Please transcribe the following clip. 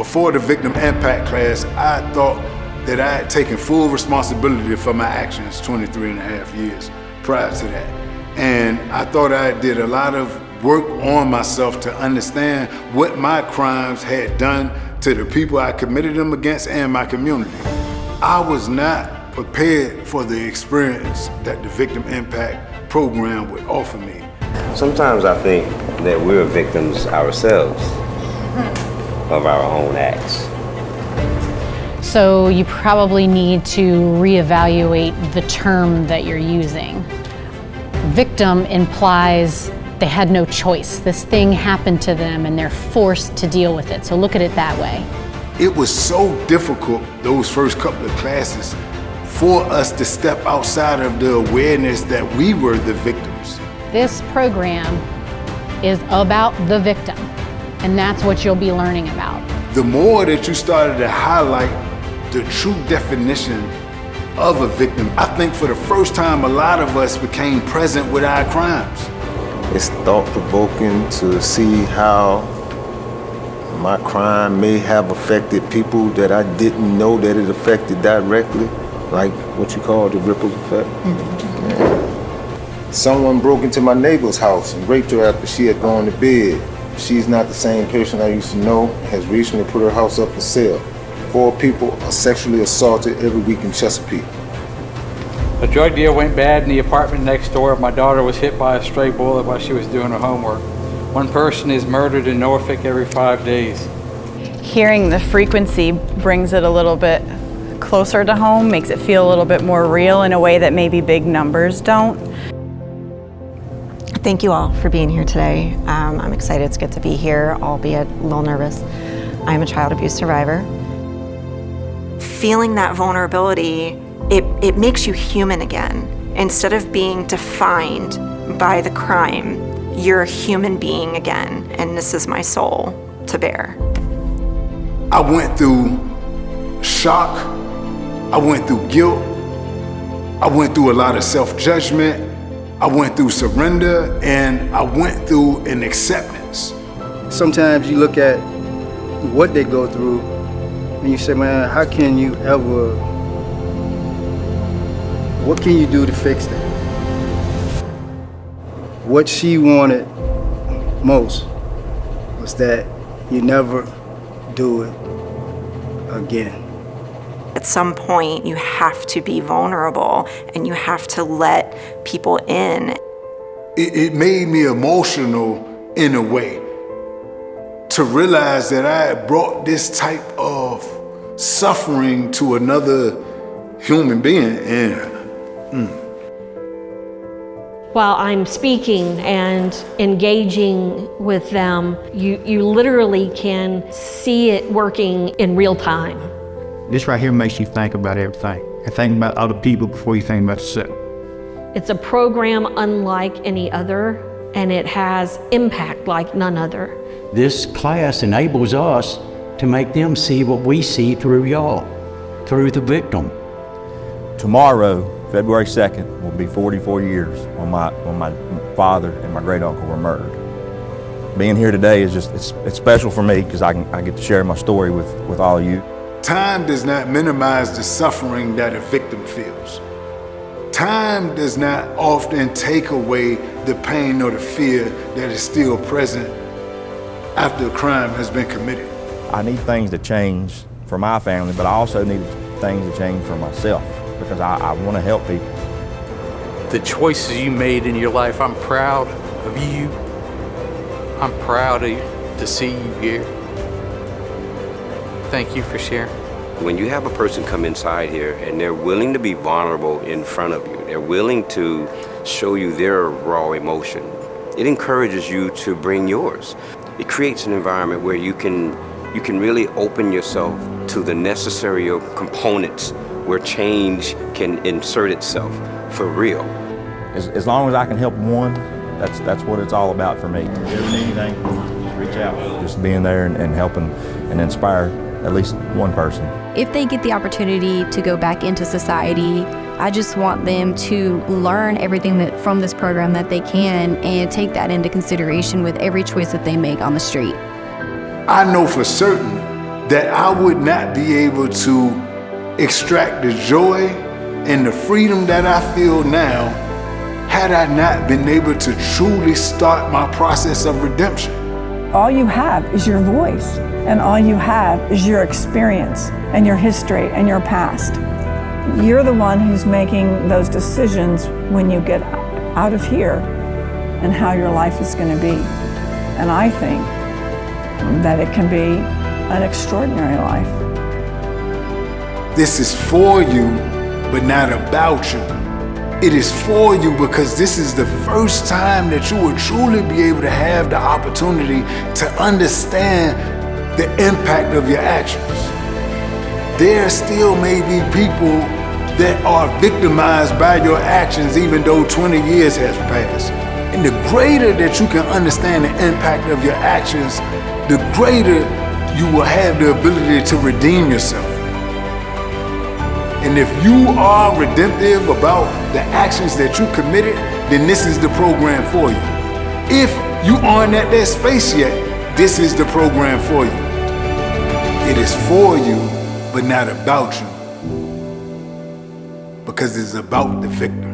Before the victim impact class, I thought that I had taken full responsibility for my actions 23 and a half years prior to that. And I thought I did a lot of work on myself to understand what my crimes had done to the people I committed them against and my community. I was not prepared for the experience that the Victim Impact Program would offer me. Sometimes I think that we're victims ourselves of our own acts. So you probably need to reevaluate the term that you're using. Victim implies they had no choice. This thing happened to them and they're forced to deal with it. So look at it that way. It was so difficult, those first couple of classes, for us to step outside of the awareness that we were the victims. This program is about the victim, and that's what you'll be learning about. The more that you started to highlight the true definition of a victim, I think for the first time a lot of us became present with our crimes. It's thought-provoking to see how my crime may have affected people that I didn't know that it affected directly, like what you call the ripple effect. Yeah. Someone broke into my neighbor's house and raped her after she had gone to bed. She's not the same person I used to know, has recently put her house up for sale. 4 people are sexually assaulted every week in Chesapeake. A drug deal went bad in the apartment next door. My daughter was hit by a stray bullet while she was doing her homework. 1 person is murdered in Norfolk every 5 days. Hearing the frequency brings it a little bit closer to home, makes it feel a little bit more real in a way that maybe big numbers don't. Thank you all for being here today. I'm excited to get to be here, albeit a little nervous. I'm a child abuse survivor. Feeling that vulnerability, it makes you human again. Instead of being defined by the crime, you're a human being again, and this is my soul to bear. I went through shock, I went through guilt, I went through a lot of self-judgment, I went through surrender, and I went through an acceptance. Sometimes you look at what they go through and you say, man, how can you ever, what can you do to fix that? What she wanted most was that you never do it again. At some point, you have to be vulnerable and you have to let people in. It made me emotional in a way to realize that I had brought this type of suffering to another human being. While I'm speaking and engaging with them, you literally can see it working in real time. This right here makes you think about everything. And think about other people before you think about yourself. It's a program unlike any other, and it has impact like none other. This class enables us to make them see what we see through y'all, through the victim. Tomorrow, February 2nd, will be 44 years when my father and my great uncle were murdered. Being here today is just, it's special for me because I get to share my story with all of you. Time does not minimize the suffering that a victim feels. Time does not often take away the pain or the fear that is still present after a crime has been committed. I need things to change for my family, but I also need things to change for myself because I want to help people. The choices you made in your life, I'm proud of you. I'm proud to see you here. Thank you for sharing. When you have a person come inside here and they're willing to be vulnerable in front of you, they're willing to show you their raw emotion, it encourages you to bring yours. It creates an environment where you can really open yourself to the necessary components where change can insert itself for real. As long as I can help one, that's what it's all about for me. If you ever need anything, just reach out. Just being there and helping and inspire at least one person. If they get the opportunity to go back into society, I just want them to learn everything from this program that they can and take that into consideration with every choice that they make on the street. I know for certain that I would not be able to extract the joy and the freedom that I feel now had I not been able to truly start my process of redemption. All you have is your voice, and all you have is your experience and your history and your past. You're the one who's making those decisions when you get out of here and how your life is going to be. And I think that it can be an extraordinary life. This is for you, but not about you. It is for you because this is the first time that you will truly be able to have the opportunity to understand the impact of your actions. There still may be people that are victimized by your actions even though 20 years has passed. And the greater that you can understand the impact of your actions, the greater you will have the ability to redeem yourself. And if you are redemptive about the actions that you committed, then this is the program for you. If you aren't at that space yet, this is the program for you. It is for you, but not about you. Because it's about the victim.